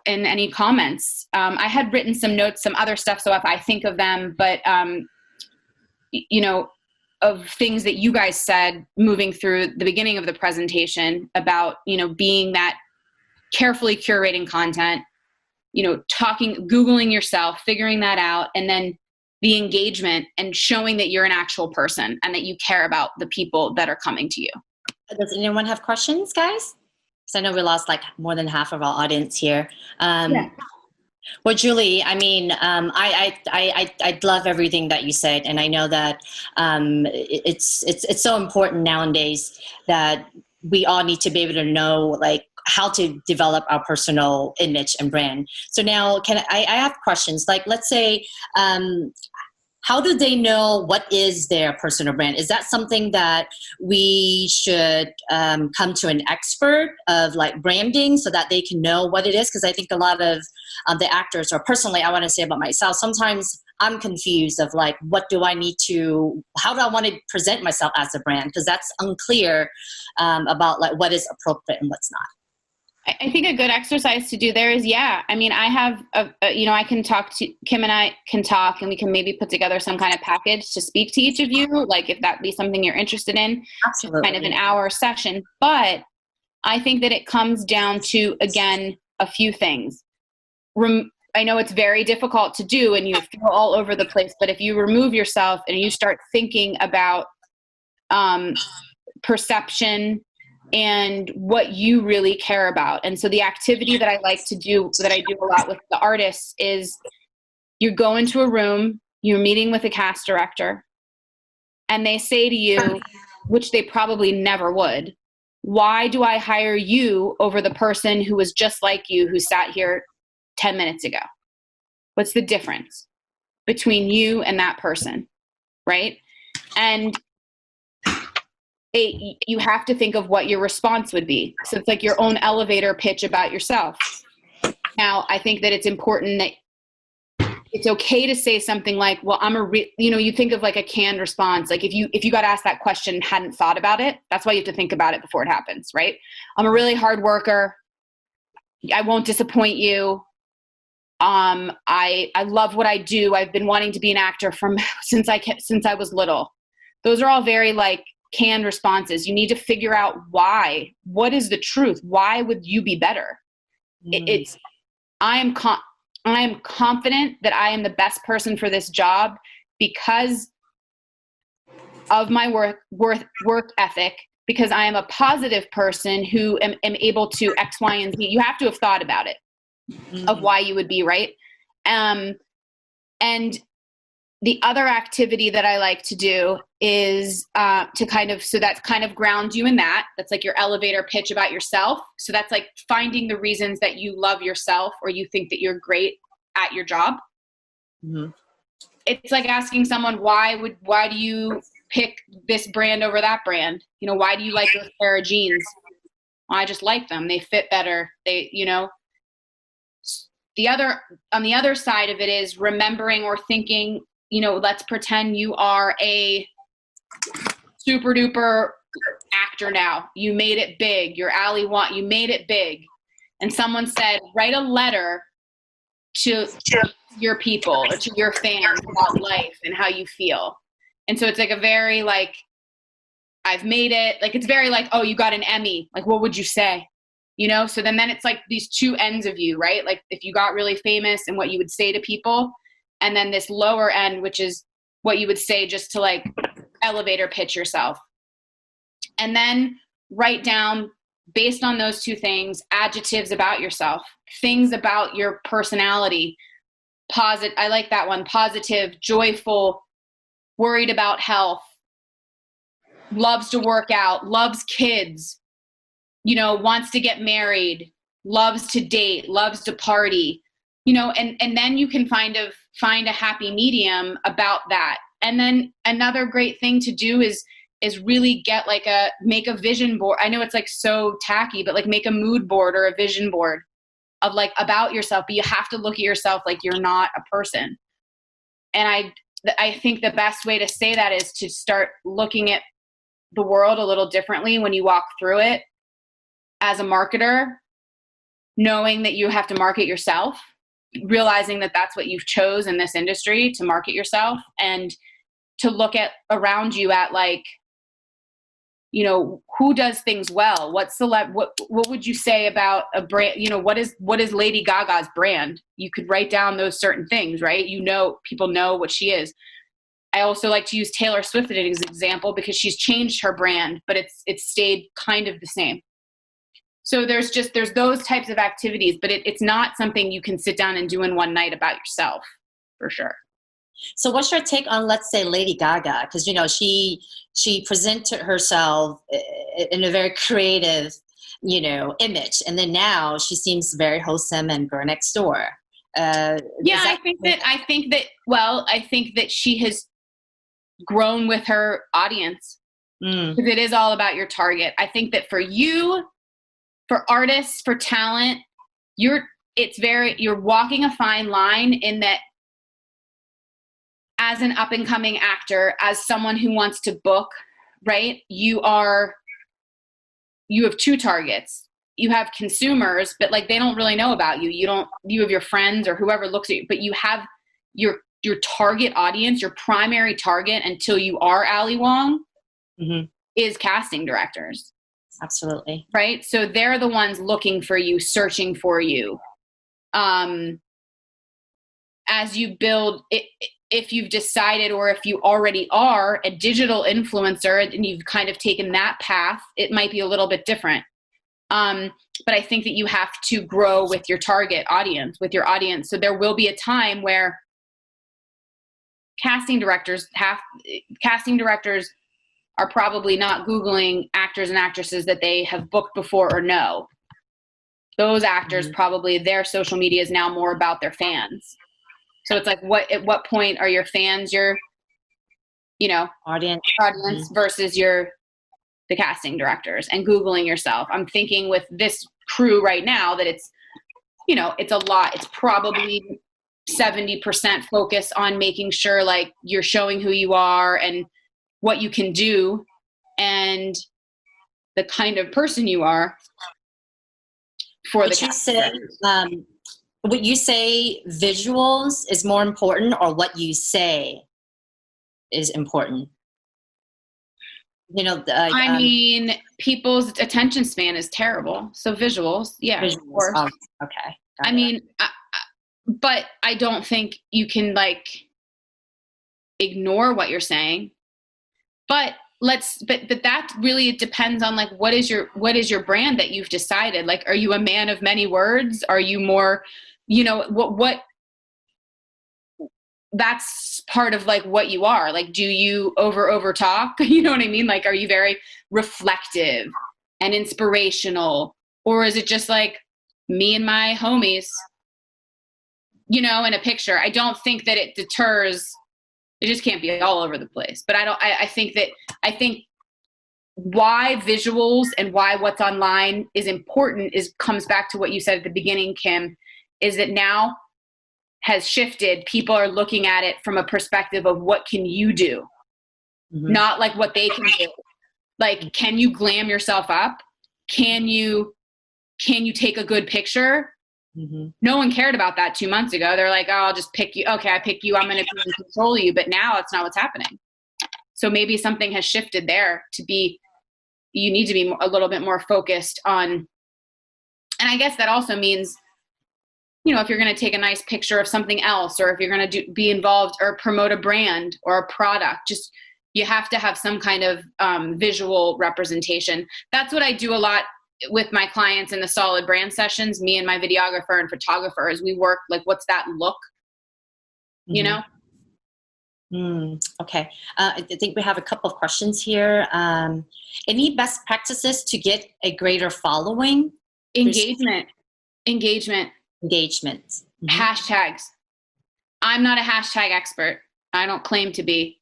in any comments. I had written some notes, some other stuff, so if I think of them, but of things that you guys said moving through the beginning of the presentation about, being that carefully curating content, Googling yourself, figuring that out, and then the engagement and showing that you're an actual person and that you care about the people that are coming to you. Does anyone have questions, guys? Because I know we lost like more than half of our audience here. Yeah. Well, Julie, I mean, I love everything that you said, and I know that it's so important nowadays that we all need to be able to know like how to develop our personal image and brand. So now, I have questions. Like, let's say, how do they know what is their personal brand? Is that something that we should come to an expert of like branding so that they can know what it is? Because I think a lot of the actors, or personally, I want to say about myself, sometimes I'm confused of like, how do I want to present myself as a brand? Because that's unclear about like what is appropriate and what's not. I think a good exercise to do there is, I have, I can talk to Kim, and I can talk, and we can maybe put together some kind of package to speak to each of you. Like if that be something you're interested in, Absolutely. Kind of an hour session. But I think that it comes down to, again, a few things. I know it's very difficult to do and you feel all over the place, but if you remove yourself and you start thinking about perception and what you really care about. And so the activity that I like to do, that I do a lot with the artists, is you go into a room, you're meeting with a cast director, and they say to you, which they probably never would, why do I hire you over the person who was just like you, who sat here 10 minutes ago? What's the difference between you and that person, right? And you have to think of what your response would be. So it's like your own elevator pitch about yourself. Now, I think that it's important that it's okay to say something like, well, you think of like a canned response. Like if you got asked that question and hadn't thought about it, that's why you have to think about it before it happens, right? I'm a really hard worker. I won't disappoint you. I love what I do. I've been wanting to be an actor since I was little. Those are all very like canned responses. You need to figure out why. What is the truth? Why would you be better? I am confident that I am the best person for this job because of my work ethic, because I am a positive person who am able to X, Y, and Z. You have to have thought about it, of why you would be right. And the other activity that I like to do is so that's kind of ground you in that. That's like your elevator pitch about yourself. So that's like finding the reasons that you love yourself or you think that you're great at your job. Mm-hmm. It's like asking someone, why do you pick this brand over that brand? Why do you like those pair of jeans? Well, I just like them. They fit better. On the other side of it is remembering or thinking, let's pretend you are a super duper actor now. You made it big. You're Ali Wong. You made it big. And someone said, write a letter to your people or to your fans about life and how you feel. And so it's like a very like, I've made it. Like, it's very like, oh, you got an Emmy. Like, what would you say? So then it's like these two ends of you, right? Like if you got really famous and what you would say to people, and then this lower end, which is what you would say just to like elevator pitch yourself. And then write down, based on those two things, adjectives about yourself, things about your personality. I like that one. Positive, joyful, worried about health, loves to work out, loves kids, wants to get married, loves to date, loves to party, and then you can find a happy medium about that. And then another great thing to do is really make a vision board. I know it's like so tacky, but like make a mood board or a vision board of like about yourself, but you have to look at yourself like you're not a person. And I think the best way to say that is to start looking at the world a little differently when you walk through it as a marketer. knowing that you have to market yourself, realizing that that's what you've chose in this industry to market yourself, and to look at around you at like, you know, who does things well? What would you say about a brand? You know, what is Lady Gaga's brand? You could write down those certain things, right? You know, people know what she is. I also like to use Taylor Swift as an example because she's changed her brand, but it's stayed kind of the same. So there's those types of activities, but it's not something you can sit down and do in one night about yourself, for sure. So what's your take on, let's say, Lady Gaga? Because, you know, she presented herself in a very creative, you know, image. And then now she seems very wholesome and girl next door. I think that she has grown with her audience, because it is all about your target. I think that for you, for artists, for talent, you're walking a fine line in that. As an up and coming actor, as someone who wants to book, right? You have two targets. You have consumers, but like they don't really know about you. You have your friends or whoever looks at you, but you have your target audience, your primary target until you are Ali Wong, is casting directors. Absolutely. Right? So they're the ones looking for you, searching for you. As you build it, if you've decided, or if you already are a digital influencer and you've kind of taken that path, it might be a little bit different. But I think that you have to grow with your target audience, with your audience. So there will be a time where casting directors are probably not Googling actors and actresses that they have booked before or know. Those actors probably, their social media is now more about their fans. So it's like, at what point are your fans your, you know, audience versus the casting directors, and Googling yourself? I'm thinking with this crew right now that it's, you know, it's a lot. It's probably 70% focus on making sure like you're showing who you are and what you can do and the kind of person you are for the casting directors. Would you say visuals is more important, or what you say is important? You know, I mean, people's attention span is terrible. So visuals, yeah. Visuals. Of course. Okay. I mean, but I don't think you can like ignore what you're saying. But that really depends on like what is your brand that you've decided? Like, are you a man of many words? Are you more, you know, what that's part of like what you are. Like, do you over talk? You know what I mean? Like, are you very reflective and inspirational, or is it just like me and my homies, you know, in a picture? I don't think that it deters. It just can't be all over the place. But I think why visuals and why what's online is important comes back to what you said at the beginning, Kim, is that now has shifted. People are looking at it from a perspective of what can you do, not like what they can do. Like, can you glam yourself up? Can you take a good picture? No one cared about that 2 months ago. They're like, oh, I'll just pick you. Okay, I pick you. I'm going to control you. But now it's not what's happening. So maybe something has shifted there to be, you need to be a little bit more focused on, and I guess that also means, you know, if you're going to take a nice picture of something else, or if you're going to be involved or promote a brand or a product, just, you have to have some kind of visual representation. That's what I do a lot with my clients in the solid brand sessions, me and my videographer and photographer, as we work, like, what's that look, you know? Okay. I think we have a couple of questions here. Any best practices to get a greater following? Engagement. Hashtags. I'm not a hashtag expert. I don't claim to be,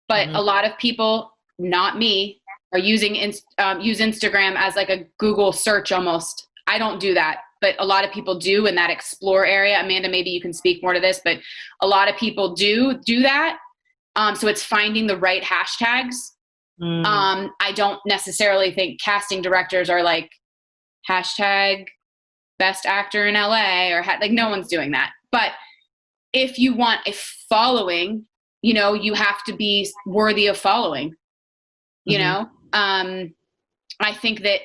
but a lot of people, not me, are use Instagram as like a Google search almost. I don't do that, but a lot of people do in that explore area. Amanda, maybe you can speak more to this, but a lot of people do that. So it's finding the right hashtags. I don't necessarily think casting directors are like hashtag best actor in LA or like no one's doing that. But if you want a following, you know, you have to be worthy of following, you know? I think that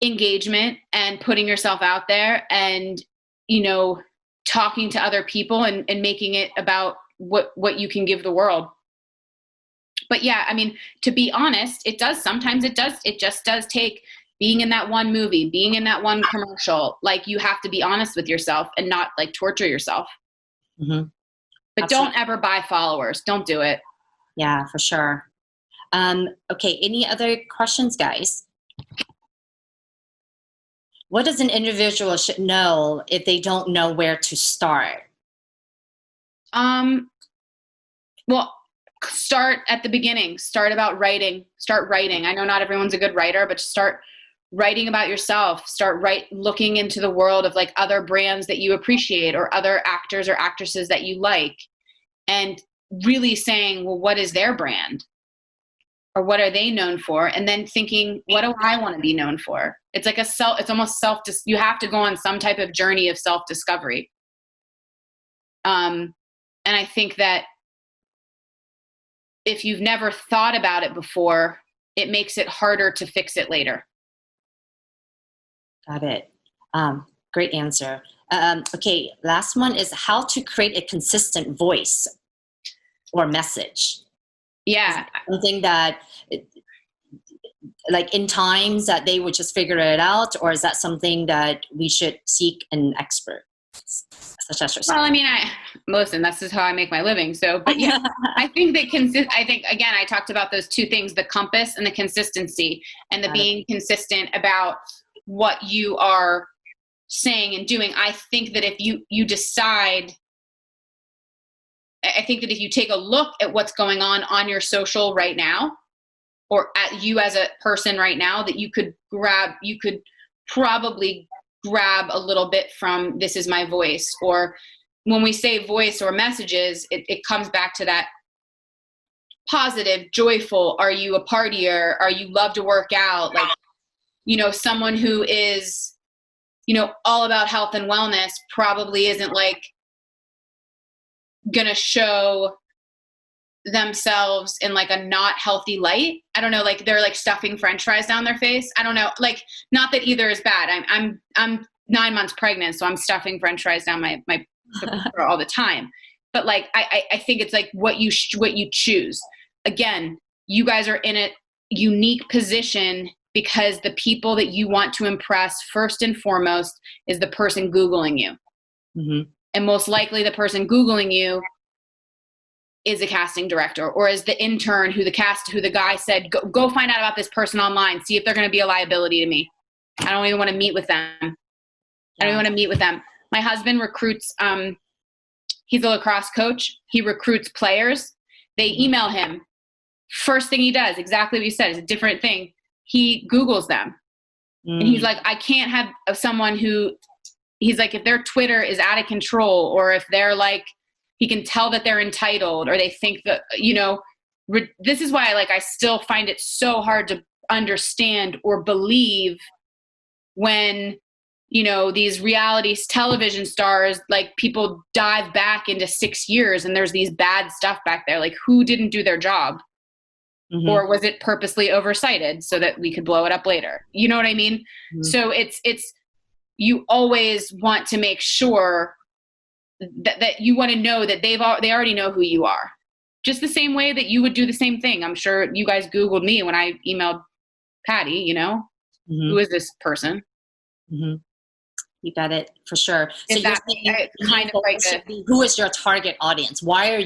engagement and putting yourself out there and, you know, talking to other people and making it about what you can give the world. But yeah, I mean, to be honest, it just does take being in that one movie, being in that one commercial. Like, you have to be honest with yourself and not like torture yourself. Mm-hmm. But Absolutely. don't ever buy followers. Don't do it. Yeah, for sure. Okay, any other questions, guys? What does an individual should know if they don't know where to start? Well, start at the beginning. Start writing. I know not everyone's a good writer, but start writing about yourself. Looking into the world of like other brands that you appreciate or other actors or actresses that you like, and really saying, well, what is their brand? Or what are they known for? And then thinking, what do I want to be known for? It's like it's almost you have to go on some type of journey of self-discovery. And I think that if you've never thought about it before, it makes it harder to fix it later. Got it. Great answer. Okay, last one is how to create a consistent voice or message. Yeah. Something that, like in times that they would just figure it out, or is that something that we should seek an expert such as yourself? Well, I mean, listen, this is how I make my living. So, but yeah, I think that I think, again, I talked about those two things, the compass and the consistency, and the being consistent about what you are saying and doing. I think that if you decide, I think that if you take a look at what's going on your social right now, or at you as a person right now, that you could probably grab a little bit from This Is My Voice. Or when we say voice or messages, it comes back to that positive, joyful. Are you a partier? Are you love to work out? Like, you know, someone who is, you know, all about health and wellness probably isn't like gonna show themselves in like a not healthy light. I don't know, like they're like stuffing French fries down their face. I don't know, like, not that either is bad. I'm 9 months pregnant, so I'm stuffing French fries down my all the time. But like, I think it's like what you choose. Again, you guys are in a unique position because the people that you want to impress first and foremost is the person Googling you. Mm-hmm. And most likely the person Googling you is a casting director, or is the intern who the guy said, go find out about this person online, see if they're going to be a liability to me. I don't even want to meet with them. Yeah. I don't even want to meet with them. My husband recruits, he's a lacrosse coach. He recruits players. They email him. First thing he does, exactly what you said, is a different thing. He Googles them. And he's like, I can't have someone who, he's like, if their Twitter is out of control, or if they're like, he can tell that they're entitled, or they think that, you know, this is why I still find it so hard to understand or believe when, you know, these reality television stars, like, people dive back into 6 years and there's these bad stuff back there. Like, who didn't do their job? Mm-hmm. Or was it purposely oversighted so that we could blow it up later? You know what I mean? Mm-hmm. So it's, you always want to make sure that you want to know that they already know who you are. Just the same way that you would do the same thing. I'm sure you guys Googled me when I emailed Patty, you know, mm-hmm. Who is this person? Mm-hmm. You got it, for sure. So that kind of like who is your target audience? Why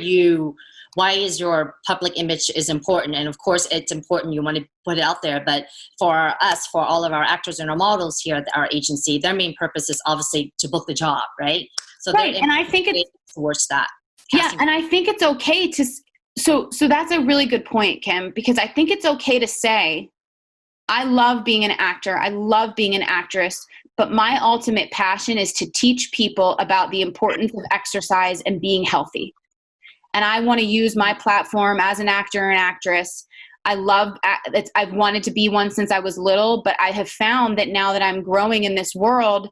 is your public image is important? And of course it's important, you want to put it out there, but for us, for all of our actors and our models here at our agency, their main purpose is obviously to book the job, right? So right. And I think it's towards that. Yeah. And I think it's okay to, so that's a really good point, Kim, because I think it's okay to say, I love being an actor. I love being an actress, but my ultimate passion is to teach people about the importance of exercise and being healthy. And I want to use my platform as an actor and actress. I've wanted to be one since I was little, but I have found that now that I'm growing in this world,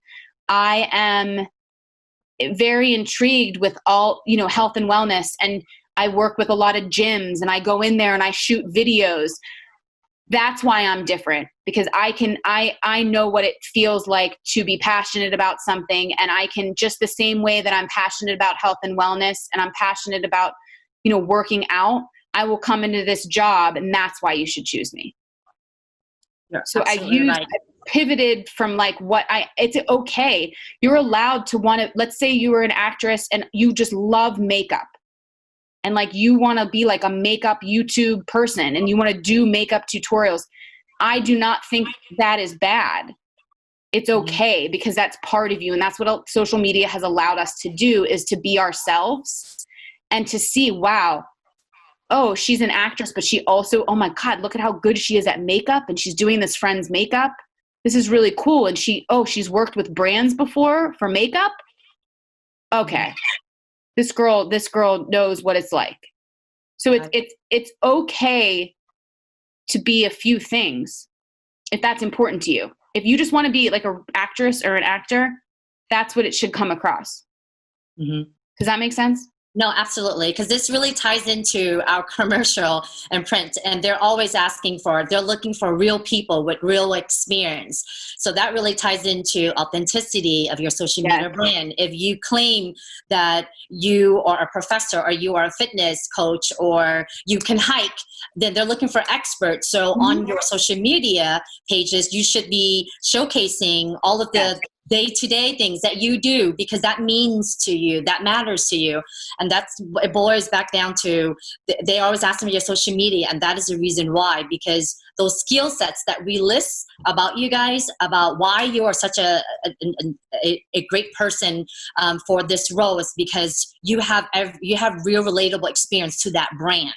I am very intrigued with all, health and wellness. And I work with a lot of gyms and I go in there and I shoot videos. That's why I'm different, because I know what it feels like to be passionate about something. And I can, just the same way that I'm passionate about health and wellness and I'm passionate about, working out, I will come into this job, and that's why you should choose me. So I pivoted from like it's okay. You're allowed to want to, let's say you were an actress and you just love makeup and like you want to be like a makeup YouTube person and you want to do makeup tutorials. I do not think that is bad. It's okay because that's part of you. And that's what social media has allowed us to do, is to be ourselves and to see, wow, oh, she's an actress, but she also, oh my God, look at how good she is at makeup and she's doing this friend's makeup. This is really cool. And she's worked with brands before for makeup. Okay. This girl knows what it's like. So it's okay to be a few things if that's important to you. If you just want to be like an actress or an actor, that's what it should come across. Mm-hmm. Does that make sense? No, absolutely. Because this really ties into our commercial and print. And they're looking for real people with real experience. So that really ties into authenticity of your social media brand. If you claim that you are a professor or you are a fitness coach or you can hike, then they're looking for experts. So on your social media pages, you should be showcasing all of the day-to-day things that you do, because that means to you, that matters to you. And it boils back down to, they always ask me your social media, and that is the reason why, because those skill sets that we list about you guys, about why you are such a great person for this role, is because you have real relatable experience to that brand.